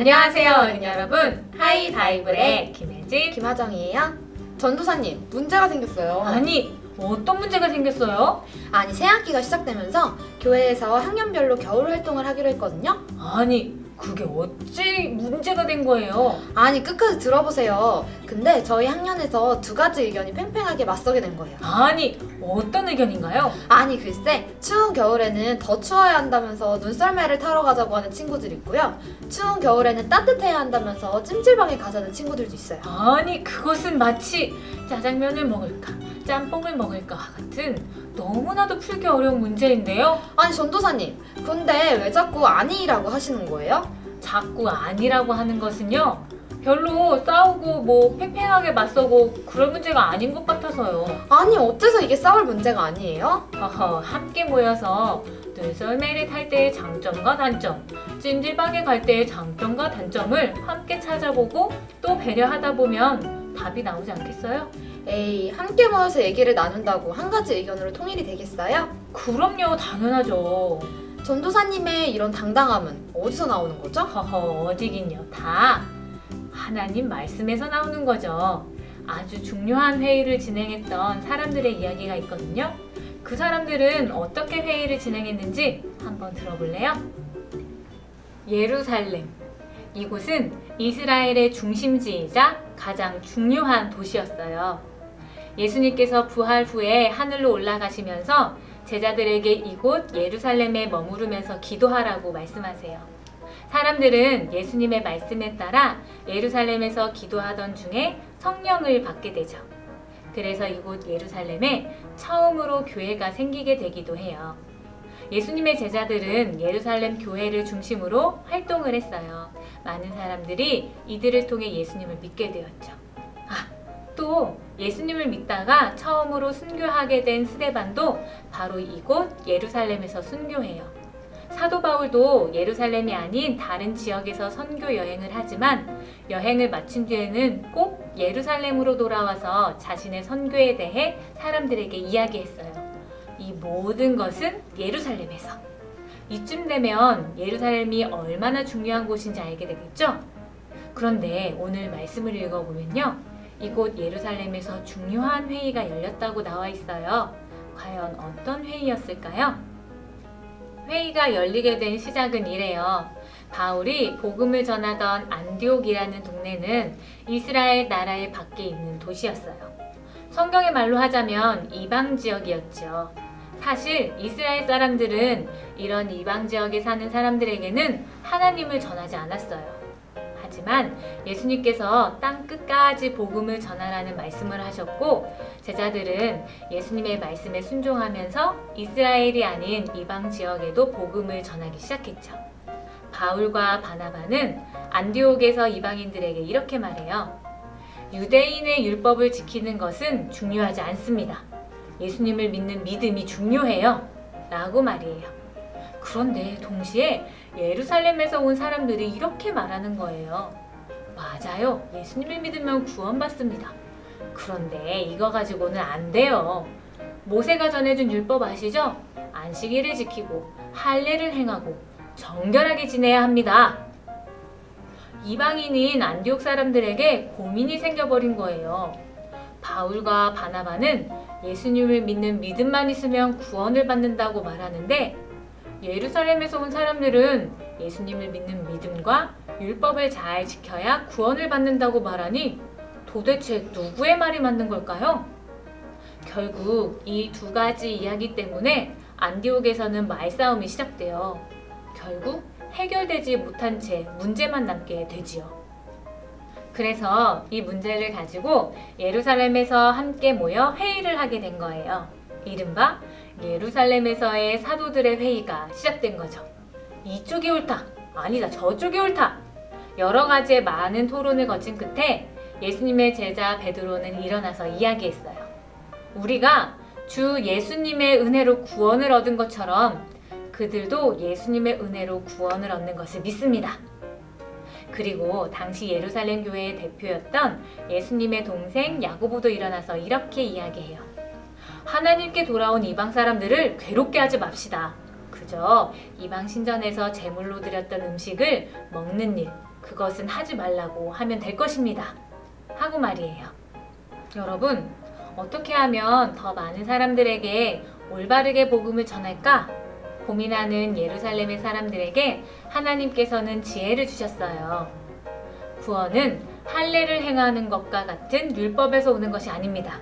안녕하세요 어린이 여러분, 하이다이블의 김혜진, 김하정이에요. 전도사님, 문제가 생겼어요. 아니 어떤 문제가 생겼어요? 아니, 새학기가 시작되면서 교회에서 학년별로 겨울 활동을 하기로 했거든요. 아니 그게 어찌 문제가 된 거예요? 아니, 끝까지 들어보세요. 근데 저희 학년에서 두 가지 의견이 팽팽하게 맞서게 된 거예요. 아니 어떤 의견인가요? 아니, 글쎄, 추운 겨울에는 더 추워야 한다면서 눈썰매를 타러 가자고 하는 친구들이 있고요. 추운 겨울에는 따뜻해야 한다면서 찜질방에 가자는 친구들도 있어요. 아니 그것은 마치 짜장면을 먹을까 짬뽕을 먹을까 같은 너무나도 풀기 어려운 문제인데요. 아니, 전도사님, 근데 왜 자꾸 아니라고 하시는 거예요? 자꾸 아니라고 하는 것은요, 별로 싸우고 뭐 팽팽하게 맞서고 그런 문제가 아닌 것 같아서요. 아니, 어째서 이게 싸울 문제가 아니에요? 함께 모여서 눈썰매를 탈 때의 장점과 단점, 찜질방에 갈 때의 장점과 단점을 함께 찾아보고 또 배려하다 보면 답이 나오지 않겠어요? 에이, 함께 모여서 얘기를 나눈다고 한 가지 의견으로 통일이 되겠어요? 그럼요, 당연하죠. 전도사님의 이런 당당함은 어디서 나오는 거죠? 어디긴요. 다 하나님 말씀에서 나오는 거죠. 아주 중요한 회의를 진행했던 사람들의 이야기가 있거든요. 그 사람들은 어떻게 회의를 진행했는지 한번 들어볼래요? 예루살렘. 이곳은 이스라엘의 중심지이자 가장 중요한 도시였어요. 예수님께서 부활 후에 하늘로 올라가시면서 제자들에게 이곳 예루살렘에 머무르면서 기도하라고 말씀하세요. 사람들은 예수님의 말씀에 따라 예루살렘에서 기도하던 중에 성령을 받게 되죠. 그래서 이곳 예루살렘에 처음으로 교회가 생기게 되기도 해요. 예수님의 제자들은 예루살렘 교회를 중심으로 활동을 했어요. 많은 사람들이 이들을 통해 예수님을 믿게 되었죠. 또 예수님을 믿다가 처음으로 순교하게 된 스데반도 바로 이곳 예루살렘에서 순교해요. 사도 바울도 예루살렘이 아닌 다른 지역에서 선교 여행을 하지만 여행을 마친 뒤에는 꼭 예루살렘으로 돌아와서 자신의 선교에 대해 사람들에게 이야기했어요. 이 모든 것은 예루살렘에서. 이쯤 되면 예루살렘이 얼마나 중요한 곳인지 알게 되겠죠? 그런데 오늘 말씀을 읽어보면요, 이곳 예루살렘에서 중요한 회의가 열렸다고 나와 있어요. 과연 어떤 회의였을까요? 회의가 열리게 된 시작은 이래요. 바울이 복음을 전하던 안디옥이라는 동네는 이스라엘 나라의 밖에 있는 도시였어요. 성경의 말로 하자면 이방 지역이었죠. 사실 이스라엘 사람들은 이런 이방 지역에 사는 사람들에게는 하나님을 전하지 않았어요. 하지만 예수님께서 땅 끝까지 복음을 전하라는 말씀을 하셨고, 제자들은 예수님의 말씀에 순종하면서 이스라엘이 아닌 이방 지역에도 복음을 전하기 시작했죠. 바울과 바나바는 안디옥에서 이방인들에게 이렇게 말해요. 유대인의 율법을 지키는 것은 중요하지 않습니다. 예수님을 믿는 믿음이 중요해요. 라고 말이에요. 그런데 동시에 예루살렘에서 온 사람들이 이렇게 말하는 거예요. 맞아요. 예수님을 믿으면 구원받습니다. 그런데 이거 가지고는 안 돼요. 모세가 전해준 율법 아시죠? 안식일을 지키고 할례를 행하고 정결하게 지내야 합니다. 이방인인 안디옥 사람들에게 고민이 생겨버린 거예요. 바울과 바나바는 예수님을 믿는 믿음만 있으면 구원을 받는다고 말하는데, 예루살렘에서 온 사람들은 예수님을 믿는 믿음과 율법을 잘 지켜야 구원을 받는다고 말하니 도대체 누구의 말이 맞는 걸까요? 결국 이 두 가지 이야기 때문에 안디옥에서는 말싸움이 시작돼요. 결국 해결되지 못한 채 문제만 남게 되지요. 그래서 이 문제를 가지고 예루살렘에서 함께 모여 회의를 하게 된 거예요. 이른바 예루살렘에서의 사도들의 회의가 시작된 거죠. 이쪽이 옳다, 아니다 저쪽이 옳다, 여러 가지의 많은 토론을 거친 끝에 예수님의 제자 베드로는 일어나서 이야기했어요. 우리가 주 예수님의 은혜로 구원을 얻은 것처럼 그들도 예수님의 은혜로 구원을 얻는 것을 믿습니다. 그리고 당시 예루살렘 교회의 대표였던 예수님의 동생 야고보도 일어나서 이렇게 이야기해요. 하나님께 돌아온 이방 사람들을 괴롭게 하지 맙시다. 그저 이방 신전에서 제물로 드렸던 음식을 먹는 일, 그것은 하지 말라고 하면 될 것입니다. 하고 말이에요. 여러분, 어떻게 하면 더 많은 사람들에게 올바르게 복음을 전할까? 고민하는 예루살렘의 사람들에게 하나님께서는 지혜를 주셨어요. 구원은 할례를 행하는 것과 같은 율법에서 오는 것이 아닙니다.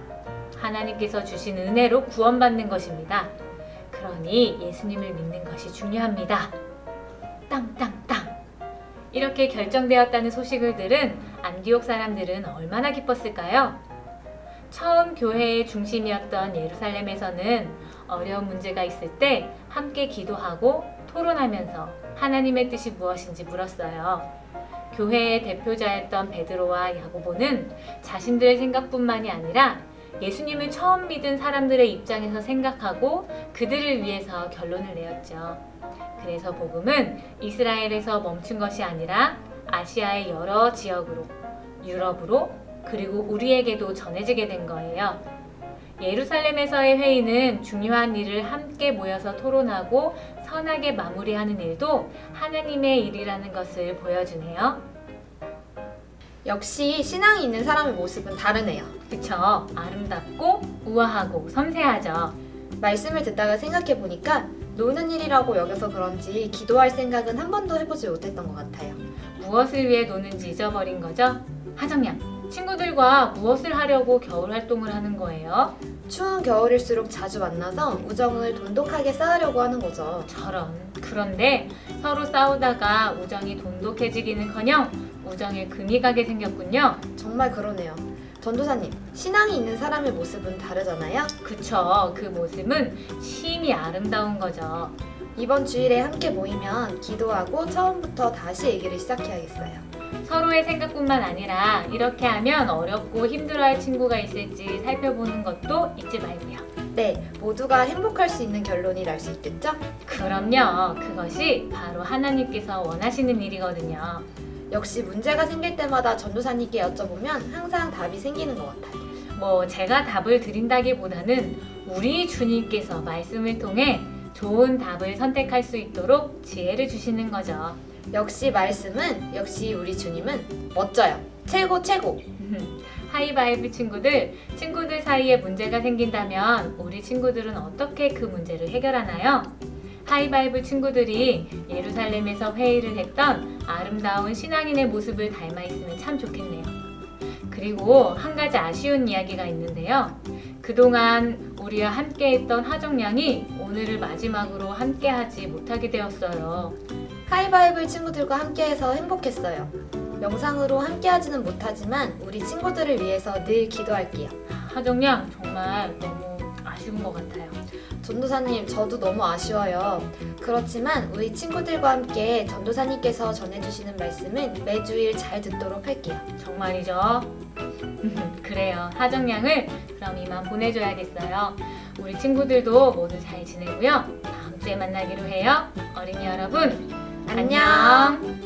하나님께서 주신 은혜로 구원받는 것입니다. 그러니 예수님을 믿는 것이 중요합니다. 땅땅땅. 이렇게 결정되었다는 소식을 들은 안디옥 사람들은 얼마나 기뻤을까요? 처음 교회의 중심이었던 예루살렘에서는 어려운 문제가 있을 때 함께 기도하고 토론하면서 하나님의 뜻이 무엇인지 물었어요. 교회의 대표자였던 베드로와 야고보는 자신들의 생각뿐만이 아니라 예수님을 처음 믿은 사람들의 입장에서 생각하고 그들을 위해서 결론을 내었죠. 그래서 복음은 이스라엘에서 멈춘 것이 아니라 아시아의 여러 지역으로, 유럽으로, 그리고 우리에게도 전해지게 된 거예요. 예루살렘에서의 회의는 중요한 일을 함께 모여서 토론하고 선하게 마무리하는 일도 하나님의 일이라는 것을 보여주네요. 역시 신앙이 있는 사람의 모습은 다르네요. 그쵸? 아름답고 우아하고 섬세하죠. 말씀을 듣다가 생각해보니까 노는 일이라고 여겨서 그런지 기도할 생각은 한 번도 해보지 못했던 것 같아요. 무엇을 위해 노는지 잊어버린 거죠? 하정양, 친구들과 무엇을 하려고 겨울 활동을 하는 거예요? 추운 겨울일수록 자주 만나서 우정을 돈독하게 쌓으려고 하는 거죠. 저런. 그런데 서로 싸우다가 우정이 돈독해지기는커녕 우정에 금이 가게 생겼군요. 정말 그러네요. 전도사님, 신앙이 있는 사람의 모습은 다르잖아요. 그쵸. 그 모습은 심히 아름다운 거죠. 이번 주일에 함께 모이면 기도하고 처음부터 다시 얘기를 시작해야겠어요. 서로의 생각뿐만 아니라 이렇게 하면 어렵고 힘들어할 친구가 있을지 살펴보는 것도 잊지 말고요. 네, 모두가 행복할 수 있는 결론이 날 수 있겠죠? 그럼요. 그것이 바로 하나님께서 원하시는 일이거든요. 역시 문제가 생길 때마다 전도사님께 여쭤보면 항상 답이 생기는 것 같아요. 뭐 제가 답을 드린다기보다는 우리 주님께서 말씀을 통해 좋은 답을 선택할 수 있도록 지혜를 주시는 거죠. 역시 말씀은, 역시 우리 주님은 멋져요. 최고 최고! 하이바이브 친구들 사이에 문제가 생긴다면 우리 친구들은 어떻게 그 문제를 해결하나요? 하이바이브 친구들이 예루살렘에서 회의를 했던 아름다운 신앙인의 모습을 닮아 있으면 참 좋겠네요. 그리고 한 가지 아쉬운 이야기가 있는데요. 그동안 우리와 함께 했던 하정양이 오늘을 마지막으로 함께 하지 못하게 되었어요. 하이바이블 친구들과 함께해서 행복했어요. 영상으로 함께하지는 못하지만 우리 친구들을 위해서 늘 기도할게요. 하정양 정말 너무 아쉬운 것 같아요. 전도사님, 저도 너무 아쉬워요. 그렇지만 우리 친구들과 함께 전도사님께서 전해주시는 말씀은 매주일 잘 듣도록 할게요. 정말이죠? 그래요. 하정양을 그럼 이만 보내줘야겠어요. 우리 친구들도 모두 잘 지내고요. 다음 주에 만나기로 해요. 어린이 여러분, 안녕. 안녕.